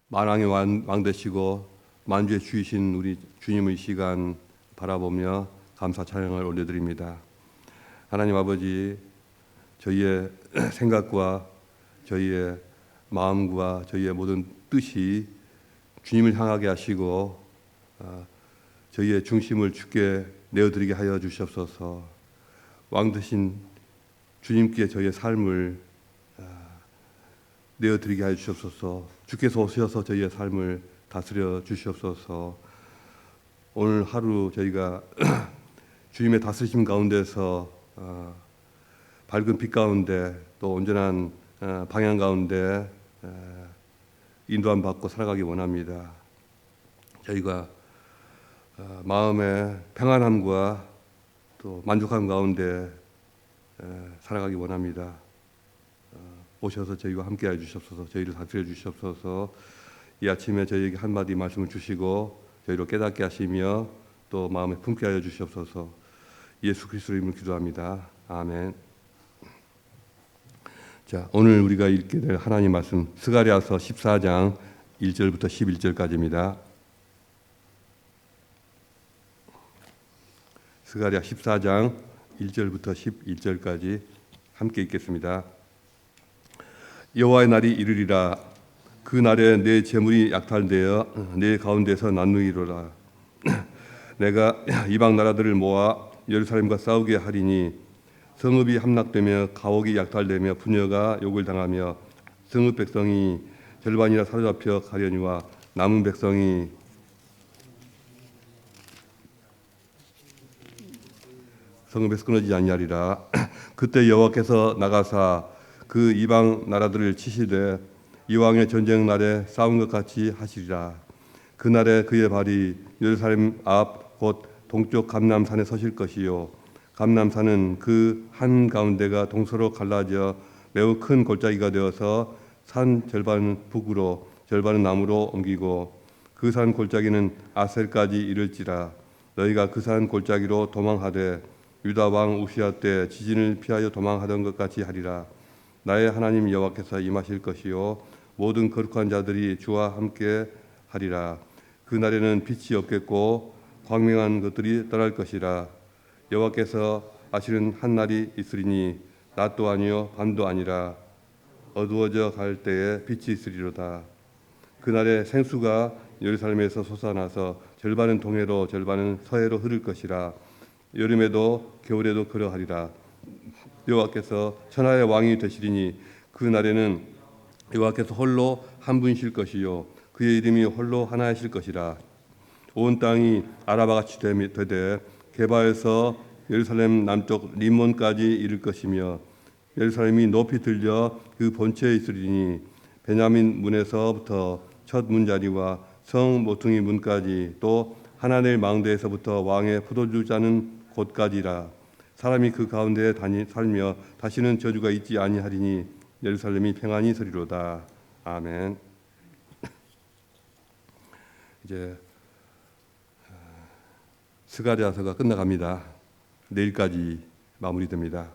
만왕의 왕 되시고 만주의 주이신 우리 주님의 시간 바라보며 감사 찬양을 올려드립니다. 하나님 아버지, 저희의 생각과 저희의 마음과 저희의 모든 뜻이 주님을 향하게 하시고 저희의 중심을 주께 내어드리게 하여 주시옵소서. 왕 되신 주님께 저희의 삶을 내어드리게 하여 주시옵소서. 주께서 오셔서 저희의 삶을 다스려 주시옵소서. 오늘 하루 저희가 주님의 다스리심 가운데서 밝은 빛 가운데 또 온전한 방향 가운데 인도함 받고 살아가기 원합니다. 저희가 마음의 평안함과 또 만족함 가운데 살아가기 원합니다. 오셔서 저희와 함께해 주시옵소서. 저희를 다스려 주시옵소서. 이 아침에 저희에게 한마디 말씀을 주시고 저희를 깨닫게 하시며 또 마음에 품게 하여 주시옵소서. 예수 그리스도의 이름으로 기도합니다. 아멘. 자, 오늘 우리가 읽게 될 하나님 말씀 스가랴서 14장 1절부터 11절까지입니다. 스가랴 14장 1절부터 11절까지 함께 읽겠습니다. 여호와의 날이 이르리라. 그 날에 내 재물이 약탈되어 내 가운데서 나누이로라. 내가 이방 나라들을 모아 예루살렘과 싸우게 하리니 성읍이 함락되며 가옥이 약탈되며 부녀가 욕을 당하며 성읍 백성이 절반이나 사로잡혀 가려니와 남은 백성이 성읍에서 끊어지지 아니하리라. 그때 여호와께서 나가사 그 이방 나라들을 치시되 이왕의 전쟁 날에 싸운 것 같이 하시리라. 그날에 그의 발이 예루살렘 앞 곧 동쪽 감람산에 서실 것이요 감람산은 그 한 가운데가 동서로 갈라져 매우 큰 골짜기가 되어서 산 절반은 북으로 절반은 남으로 옮기고 그 산 골짜기는 아셀까지 이를지라. 너희가 그 산 골짜기로 도망하되 유다 왕 우시야 때 지진을 피하여 도망하던 것 같이 하리라. 나의 하나님 여호와께서 임하실 것이요 모든 거룩한 자들이 주와 함께 하리라. 그 날에는 빛이 없겠고 광명한 것들이 떠날 것이라. 여호와께서 아시는 한 날이 있으리니 낮도 아니요 밤도 아니라 어두워져 갈 때에 빛이 있으리로다. 그 날에 생수가 예루살렘에서 솟아나서 절반은 동해로 절반은 서해로 흐를 것이라. 여름에도 겨울에도 그러하리라. 여호와께서 천하의 왕이 되시리니 그 날에는 여호와께서 홀로 한 분이실 것이요 그의 이름이 홀로 하나이실 것이라. 온 땅이 아라바같이 되되 게바에서 예루살렘 남쪽 림몬까지 이를 것이며 예루살렘이 높이 들려 그 본체에 있으리니 베냐민 문에서부터 첫 문자리와 성 모퉁이 문까지 또 하나넬 망대에서부터 왕의 포도주 짜는 곳까지라. 사람이 그 가운데에 살며 다시는 저주가 있지 아니하리니 예루살렘이 평안히 서리로다. 아멘. 이제 스가랴서가 끝나갑니다. 내일까지 마무리됩니다.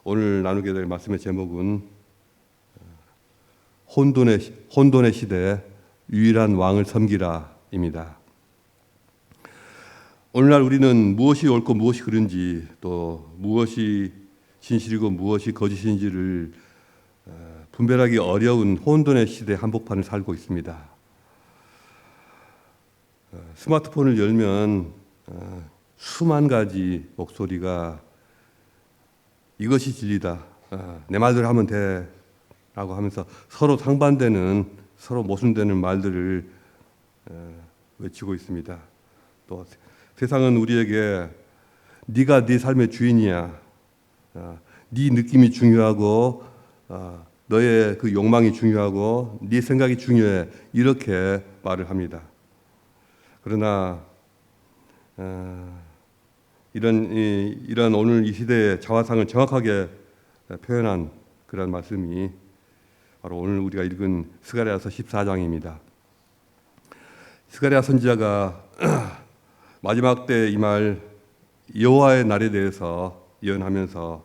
오늘 나누게 될 말씀의 제목은 혼돈의 시대 유일한 왕을 섬기라입니다. 오늘날 우리는 무엇이 옳고 무엇이 그른지 또 무엇이 진실이고 무엇이 거짓인지를 분별하기 어려운 혼돈의 시대 한복판을 살고 있습니다. 스마트폰을 열면 수만 가지 목소리가 이것이 진리다, 내 말대로 하면 돼 라고 하면서 서로 상반되는 서로 모순되는 말들을 외치고 있습니다. 또 세상은 우리에게 네가 네 삶의 주인이야, 네 느낌이 중요하고 너의 그 욕망이 중요하고 네 생각이 중요해 이렇게 말을 합니다. 그러나 이런 오늘 이 시대의 자화상을 정확하게 표현한 그런 말씀이 바로 오늘 우리가 읽은 스가랴서 14장입니다. 스가랴 선지자가 마지막 때 이 말 여호와의 날에 대해서 예언하면서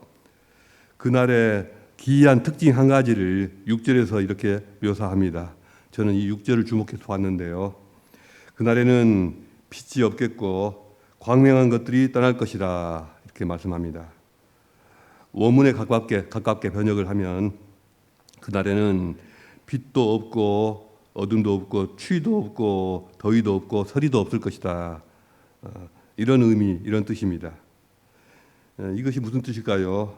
그날의 기이한 특징 한 가지를 6절에서 이렇게 묘사합니다. 저는 이 6절을 주목해서 봤는데요. 그날에는 빛이 없겠고 광명한 것들이 떠날 것이라 이렇게 말씀합니다. 원문에 가깝게 번역을 하면 그날에는 빛도 없고 어둠도 없고 추위도 없고 더위도 없고 서리도 없을 것이다. 이런 의미, 이런 뜻입니다. 이것이 무슨 뜻일까요?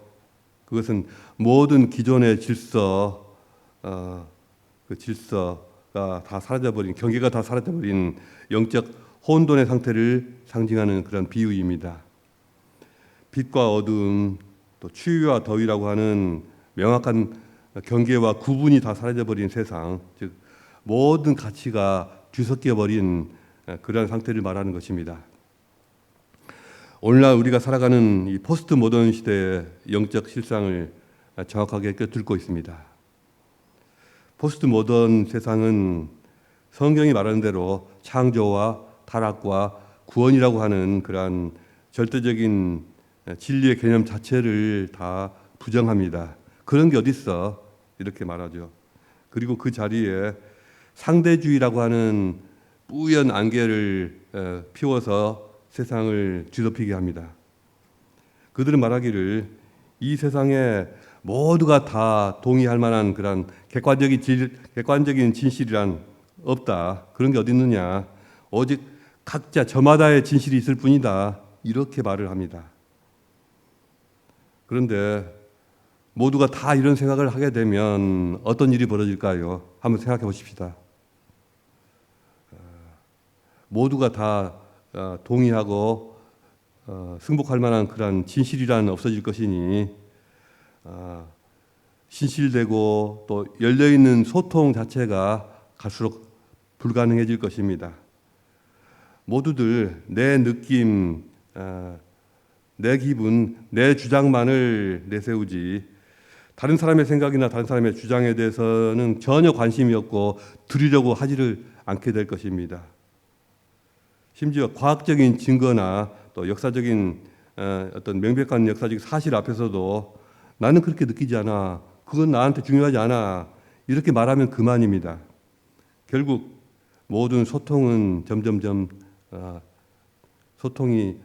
그것은 모든 기존의 질서, 그 질서가 다 사라져버린, 경계가 다 사라져버린 영적 혼돈의 상태를 상징하는 그런 비유입니다. 빛과 어둠, 또 추위와 더위라고 하는 명확한 경계와 구분이 다 사라져버린 세상, 즉 모든 가치가 뒤섞여버린 그러한 상태를 말하는 것입니다. 오늘날 우리가 살아가는 이 포스트 모던 시대의 영적 실상을 정확하게 꿰뚫고 있습니다. 포스트 모던 세상은 성경이 말하는 대로 창조와 타락과 구원이라고 하는 그러한 절대적인 진리의 개념 자체를 다 부정합니다. 그런 게 어디 있어? 이렇게 말하죠. 그리고 그 자리에 상대주의라고 하는 뿌연 안개를 피워서 세상을 뒤덮이게 합니다. 그들은 말하기를 이 세상에 모두가 다 동의할 만한 그런 객관적인 진실이란 없다. 그런 게 어디 있느냐. 오직 각자 저마다의 진실이 있을 뿐이다. 이렇게 말을 합니다. 그런데 모두가 다 이런 생각을 하게 되면 어떤 일이 벌어질까요? 한번 생각해 보십시다. 모두가 다 동의하고 승복할 만한 그런 진실이란 없어질 것이니 신실되고 또 열려있는 소통 자체가 갈수록 불가능해질 것입니다. 모두들 내 느낌, 내 기분, 내 주장만을 내세우지 다른 사람의 생각이나 다른 사람의 주장에 대해서는 전혀 관심이 없고 들으려고 하지를 않게 될 것입니다. 심지어 과학적인 증거나 또 역사적인 어떤 명백한 역사적 사실 앞에서도 나는 그렇게 느끼지 않아. 그건 나한테 중요하지 않아. 이렇게 말하면 그만입니다. 결국 모든 소통은 점점점 소통이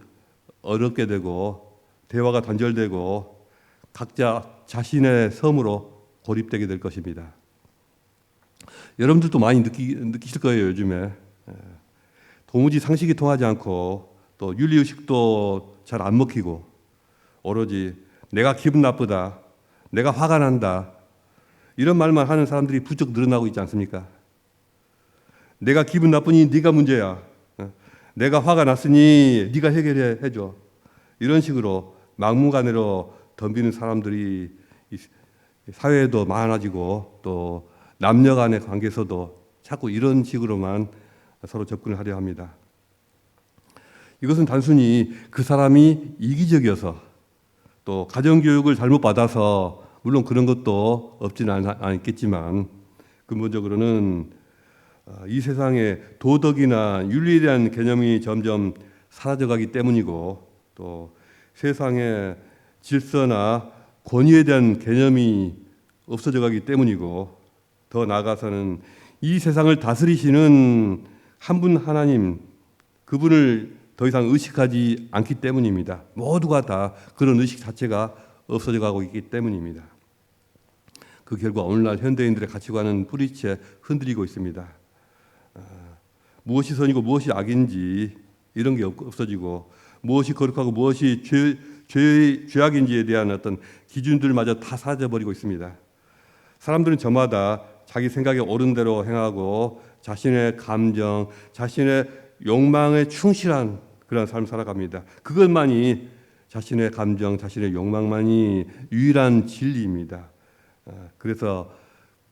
어렵게 되고 대화가 단절되고 각자 자신의 섬으로 고립되게 될 것입니다. 여러분들도 많이 느끼실 거예요. 요즘에 도무지 상식이 통하지 않고 또 윤리의식도 잘 안 먹히고 오로지 내가 기분 나쁘다, 내가 화가 난다 이런 말만 하는 사람들이 부쩍 늘어나고 있지 않습니까? 내가 기분 나쁘니 네가 문제야. 내가 화가 났으니 네가 해결해줘. 이런 식으로 막무가내로 덤비는 사람들이 사회에도 많아지고 또 남녀 간의 관계에서도 자꾸 이런 식으로만 서로 접근을 하려 합니다. 이것은 단순히 그 사람이 이기적이어서 또 가정교육을 잘못 받아서 물론 그런 것도 없지는 않겠지만 근본적으로는 이 세상에 도덕이나 윤리에 대한 개념이 점점 사라져가기 때문이고 또 세상에 질서나 권위에 대한 개념이 없어져가기 때문이고 더 나아가서는 이 세상을 다스리시는 한 분 하나님 그분을 더 이상 의식하지 않기 때문입니다. 모두가 다 그런 의식 자체가 없어져 가고 있기 때문입니다. 그 결과 오늘날 현대인들의 가치관은 뿌리채 흔들리고 있습니다. 무엇이 선이고 무엇이 악인지 이런 게 없어지고 무엇이 거룩하고 무엇이 죄악인지에 대한 어떤 기준들마저 다 사라져버리고 있습니다. 사람들은 저마다 자기 생각에 옳은 대로 행하고 자신의 감정, 자신의 욕망에 충실한 그런 삶을 살아갑니다. 그것만이 자신의 감정, 자신의 욕망만이 유일한 진리입니다. 그래서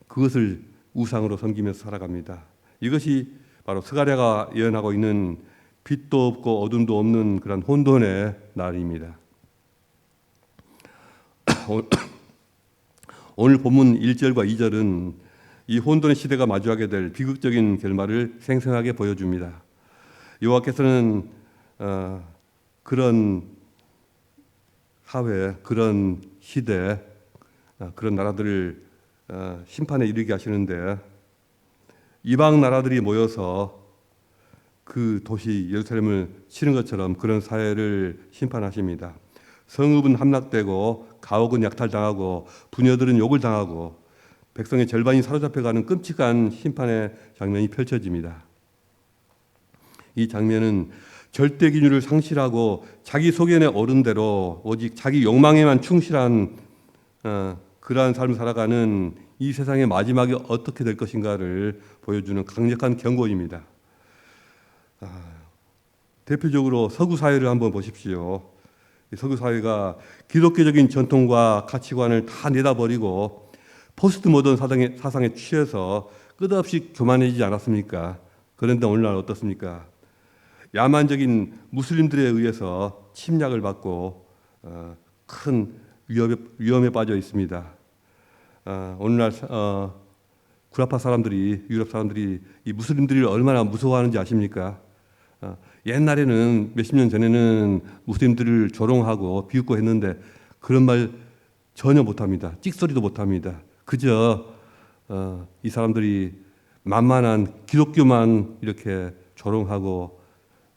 그것을 우상으로 섬기면서 살아갑니다. 이것이 바로 스가랴가 예언하고 있는 빛도 없고 어둠도 없는 그런 혼돈의 날입니다. 오늘 본문 1절과 2절은 이 혼돈의 시대가 마주하게 될 비극적인 결말을 생생하게 보여줍니다. 여호와께서는 그런 사회, 그런 시대, 그런 나라들을 심판에 이르게 하시는데 이방 나라들이 모여서 그 도시 예루살렘을 치는 것처럼 그런 사회를 심판하십니다. 성읍은 함락되고 가옥은 약탈당하고 부녀들은 욕을 당하고 백성의 절반이 사로잡혀가는 끔찍한 심판의 장면이 펼쳐집니다. 이 장면은 절대 기준을 상실하고 자기 소견에 오른 대로 오직 자기 욕망에만 충실한 그러한 삶을 살아가는 이 세상의 마지막이 어떻게 될 것인가를 보여주는 강력한 경고입니다. 대표적으로 서구 사회를 한번 보십시오. 서구 사회가 기독교적인 전통과 가치관을 다 내다버리고 포스트 모던 사상에 취해서 끝없이 교만해지지 않았습니까? 그런데 오늘날 어떻습니까? 야만적인 무슬림들에 의해서 침략을 받고 큰 위험에 빠져 있습니다. 오늘날 구라파 사람들이, 유럽 사람들이 이 무슬림들을 얼마나 무서워하는지 아십니까? 옛날에는 몇십 년 전에는 무슬림들을 조롱하고 비웃고 했는데 그런 말 전혀 못합니다. 찍소리도 못합니다. 그저 이 사람들이 만만한 기독교만 이렇게 조롱하고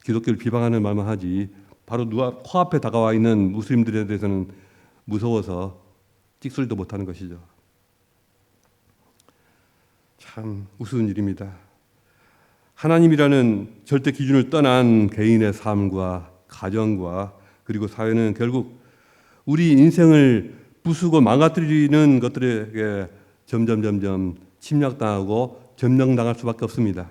기독교를 비방하는 말만 하지 바로 코앞에 다가와 있는 무슬림들에 대해서는 무서워서 찍소리도 못하는 것이죠. 참 우스운 일입니다. 하나님이라는 절대 기준을 떠난 개인의 삶과 가정과 그리고 사회는 결국 우리 인생을 부수고 망가뜨리는 것들에게 점점 침략당하고 점령당할 수밖에 없습니다.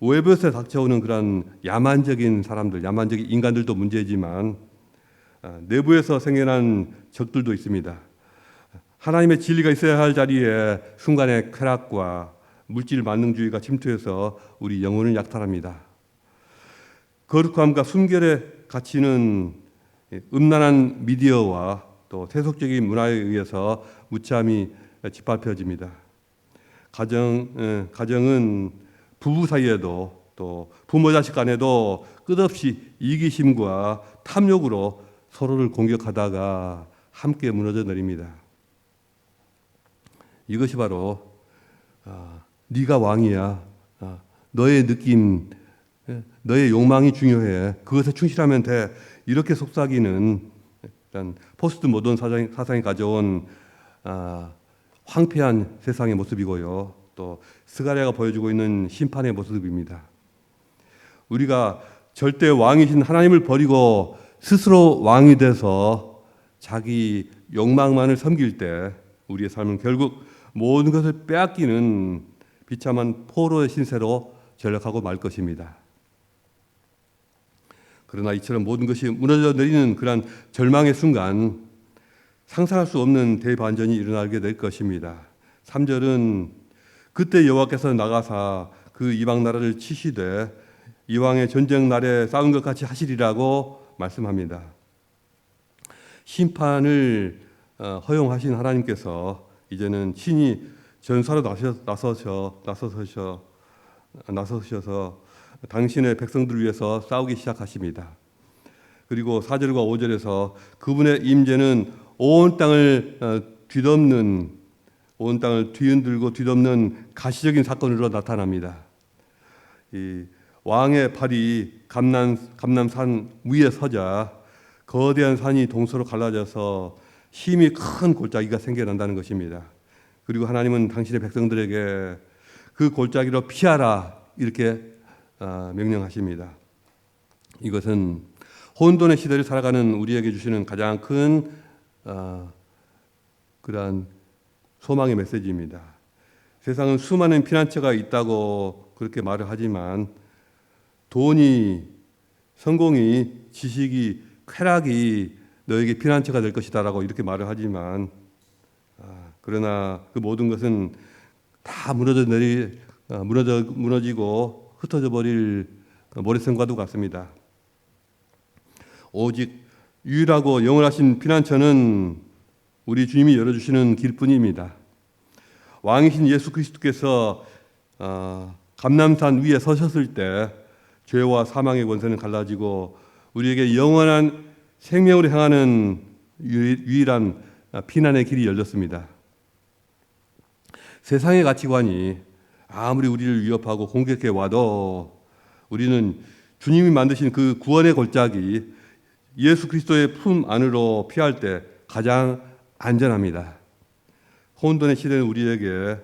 외부에서 닥쳐오는 그런 야만적인 사람들, 야만적인 인간들도 문제지만 내부에서 생겨난 적들도 있습니다. 하나님의 진리가 있어야 할 자리에 순간의 쾌락과 물질 만능주의가 침투해서 우리 영혼을 약탈합니다. 거룩함과 순결의 가치는 음란한 미디어와 또 세속적인 문화에 의해서 무참히 짓밟혀집니다. 가정은 부부 사이에도 또 부모 자식 간에도 끝없이 이기심과 탐욕으로 서로를 공격하다가 함께 무너져 내립니다. 이것이 바로 네가 왕이야. 너의 느낌, 너의 욕망이 중요해. 그것에 충실하면 돼. 이렇게 속삭이는 포스트 모던 사상이 가져온 황폐한 세상의 모습이고요. 또 스가랴가 보여주고 있는 심판의 모습입니다. 우리가 절대 왕이신 하나님을 버리고 스스로 왕이 돼서 자기 욕망만을 섬길 때 우리의 삶은 결국 모든 것을 빼앗기는 비참한 포로의 신세로 전락하고 말 것입니다. 그러나 이처럼 모든 것이 무너져 내리는 그러한 절망의 순간 상상할 수 없는 대반전이 일어나게 될 것입니다. 3절은 그때 여호와께서 나가사 그 이방 나라를 치시되 이왕의 전쟁 날에 싸운 것 같이 하시리라고 말씀합니다. 심판을 허용하신 하나님께서 이제는 친히 전사로 나서셔서 당신의 백성들을 위해서 싸우기 시작하십니다. 그리고 4절과 5절에서 그분의 임재는 온 땅을 뒤흔들고 뒤덮는 가시적인 사건으로 나타납니다. 이 왕의 팔이 감남산 위에 서자 거대한 산이 동서로 갈라져서 힘이 큰 골짜기가 생겨난다는 것입니다. 그리고 하나님은 당신의 백성들에게 그 골짜기로 피하라 이렇게 명령하십니다. 이것은 혼돈의 시대를 살아가는 우리에게 주시는 가장 큰 그러한 소망의 메시지입니다. 세상은 수많은 피난처가 있다고 그렇게 말을 하지만 돈이, 성공이, 지식이, 쾌락이 너에게 피난처가 될 것이다라고 이렇게 말을 하지만 그러나 그 모든 것은 다 무너지고 흩어져 버릴 모래성과도 같습니다. 오직 유일하고 영원하신 피난처는 우리 주님이 열어주시는 길뿐입니다. 왕이신 예수 그리스도께서 감람산 위에 서셨을 때 죄와 사망의 권세는 갈라지고 우리에게 영원한 생명으로 향하는 유일한 피난의 길이 열렸습니다. 세상의 가치관이 아무리 우리를 위협하고 공격해 와도 우리는 주님이 만드신 그 구원의 골짜기 예수 그리스도의 품 안으로 피할 때 가장 안전합니다. 혼돈의 시대는 우리에게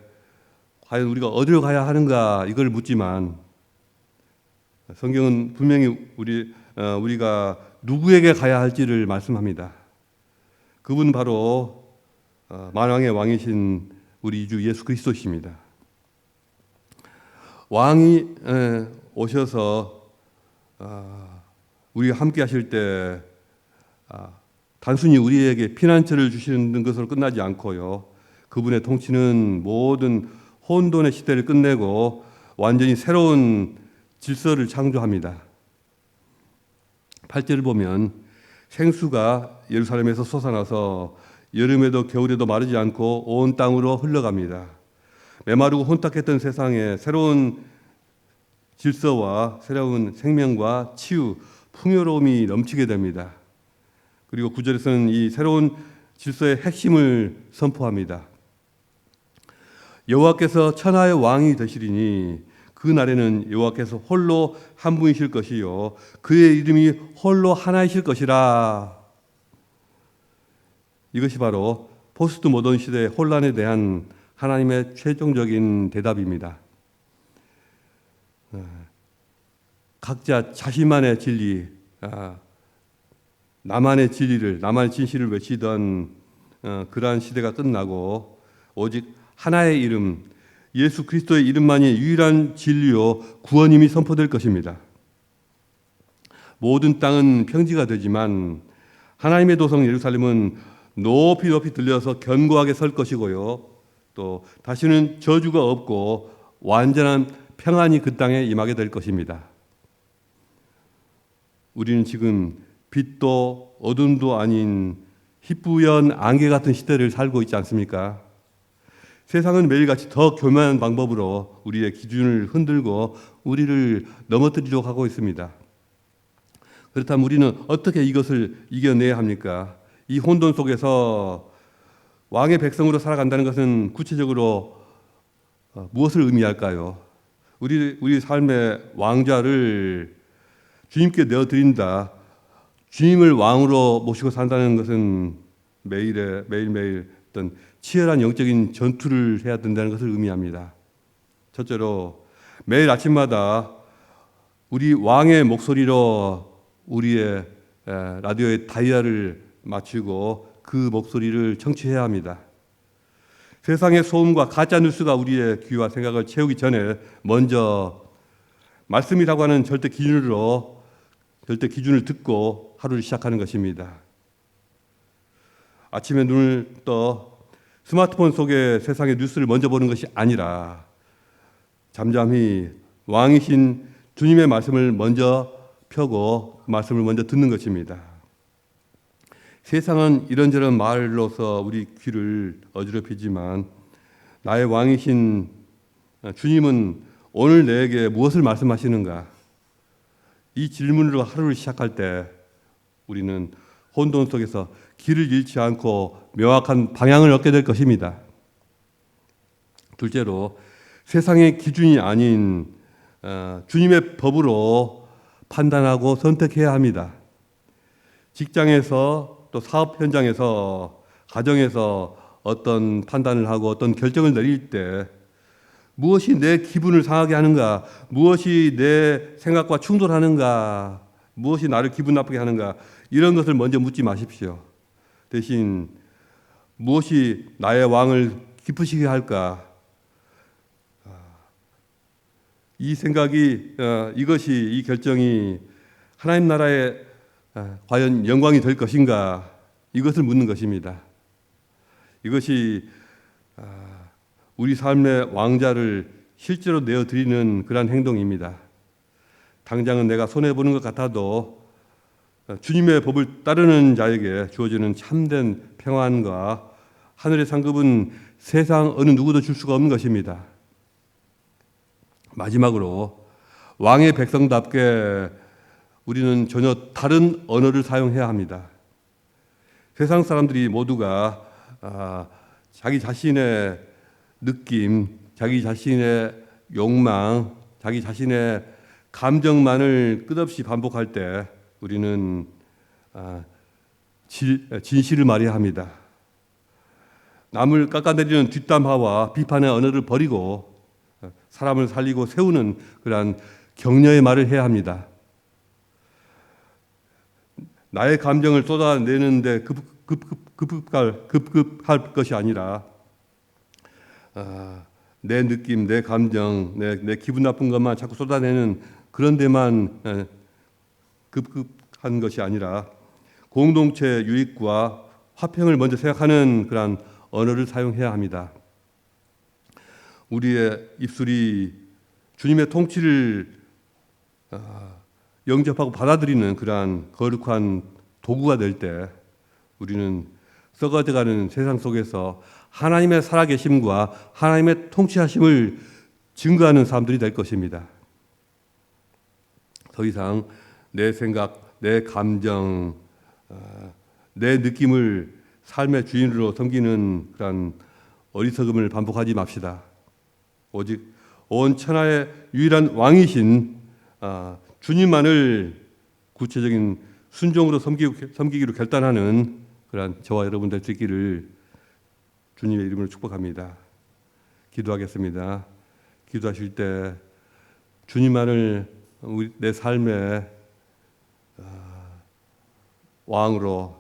과연 우리가 어디로 가야 하는가 이걸 묻지만 성경은 분명히 우리가 누구에게 가야 할지를 말씀합니다. 그분 바로 만왕의 왕이신 우리 주 예수 그리스도십니다. 왕이 오셔서 우리와 함께 하실 때 단순히 우리에게 피난처를 주시는 것으로 끝나지 않고요. 그분의 통치는 모든 혼돈의 시대를 끝내고 완전히 새로운 질서를 창조합니다. 8절을 보면 생수가 예루살렘에서 솟아나서 여름에도 겨울에도 마르지 않고 온 땅으로 흘러갑니다. 메마르고 혼탁했던 세상에 새로운 질서와 새로운 생명과 치유, 풍요로움이 넘치게 됩니다. 그리고 9절에서는 이 새로운 질서의 핵심을 선포합니다. 여호와께서 천하의 왕이 되시리니 그 날에는 여호와께서 홀로 한 분이실 것이요 그의 이름이 홀로 하나이실 것이라. 이것이 바로 포스트 모던 시대의 혼란에 대한 하나님의 최종적인 대답입니다. 각자 자신만의 진리, 나만의 진리를, 나만의 진실을 외치던 그러한 시대가 끝나고 오직 하나의 이름, 예수 그리스도의 이름만이 유일한 진리요 구원임이 선포될 것입니다. 모든 땅은 평지가 되지만 하나님의 도성 예루살렘은 높이 높이 들려서 견고하게 설 것이고요. 또 다시는 저주가 없고 완전한 평안이 그 땅에 임하게 될 것입니다. 우리는 지금 빛도 어둠도 아닌 희뿌연 안개 같은 시대를 살고 있지 않습니까? 세상은 매일같이 더 교만한 방법으로 우리의 기준을 흔들고 우리를 넘어뜨리려고 하고 있습니다. 그렇다면 우리는 어떻게 이것을 이겨내야 합니까? 이 혼돈 속에서 왕의 백성으로 살아간다는 것은 구체적으로 무엇을 의미할까요? 우리 삶의 왕좌를 주님께 내어드린다. 주님을 왕으로 모시고 산다는 것은 매일매일 어떤 치열한 영적인 전투를 해야 된다는 것을 의미합니다. 첫째로 매일 아침마다 우리 왕의 목소리로 우리의 라디오의 다이얼을 맞추고 그 목소리를 청취해야 합니다. 세상의 소음과 가짜 뉴스가 우리의 귀와 생각을 채우기 전에 먼저 말씀이라고 하는 절대 기준을 듣고 하루를 시작하는 것입니다. 아침에 눈을 떠 스마트폰 속에 세상의 뉴스를 먼저 보는 것이 아니라 잠잠히 왕이신 주님의 말씀을 먼저 펴고 말씀을 먼저 듣는 것입니다. 세상은 이런저런 말로서 우리 귀를 어지럽히지만 나의 왕이신 주님은 오늘 내게 무엇을 말씀하시는가? 이 질문으로 하루를 시작할 때 우리는 혼돈 속에서 길을 잃지 않고 명확한 방향을 얻게 될 것입니다. 둘째로 세상의 기준이 아닌 주님의 법으로 판단하고 선택해야 합니다. 직장에서 또 사업 현장에서 가정에서 어떤 판단을 하고 어떤 결정을 내릴 때 무엇이 내 기분을 상하게 하는가, 무엇이 내 생각과 충돌하는가, 무엇이 나를 기분 나쁘게 하는가, 이런 것을 먼저 묻지 마십시오. 대신 무엇이 나의 왕을 기쁘시게 할까? 이 생각이, 이 결정이 하나님 나라에 과연 영광이 될 것인가? 이것을 묻는 것입니다. 이것이 우리 삶의 왕자를 실제로 내어드리는 그러한 행동입니다. 당장은 내가 손해보는 것 같아도 주님의 법을 따르는 자에게 주어지는 참된 평안과 하늘의 상급은 세상 어느 누구도 줄 수가 없는 것입니다. 마지막으로 왕의 백성답게 우리는 전혀 다른 언어를 사용해야 합니다. 세상 사람들이 모두가 자기 자신의 느낌, 자기 자신의 욕망, 자기 자신의 감정만을 끝없이 반복할 때 우리는 진실을 말해야 합니다. 남을 깎아내리는 뒷담화와 비판의 언어를 버리고 사람을 살리고 세우는 그러한 격려의 말을 해야 합니다. 나의 감정을 쏟아내는데 급급할 것이 아니라 내 느낌, 내 감정, 내 기분 나쁜 것만 자꾸 쏟아내는 그런 데만 급급한 것이 아니라 공동체 유익과 화평을 먼저 생각하는 그런 언어를 사용해야 합니다. 우리의 입술이 주님의 통치를 영접하고 받아들이는 그러한 거룩한 도구가 될 때 우리는 썩어져가는 세상 속에서 하나님의 살아계심과 하나님의 통치하심을 증거하는 사람들이 될 것입니다. 더 이상 내 생각, 내 감정, 내 느낌을 삶의 주인으로 섬기는 그런 어리석음을 반복하지 맙시다. 오직 온 천하의 유일한 왕이신 주님만을 구체적인 순종으로 섬기기로 결단하는 그런 저와 여러분 될 수 있기를 주님의 이름으로 축복합니다. 기도하겠습니다. 기도하실 때 주님만을 내 삶의 왕으로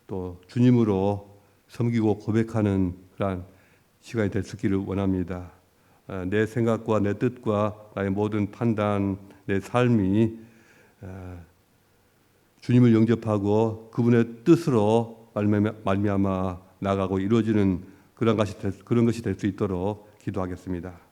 또 주님으로 섬기고 고백하는 그런 시간이 될 수 있기를 원합니다. 내 생각과 내 뜻과 나의 모든 판단, 내 삶이 주님을 영접하고 그분의 뜻으로 말미암아 나가고 이루어지는 그런 것이 될 수 있도록 기도하겠습니다.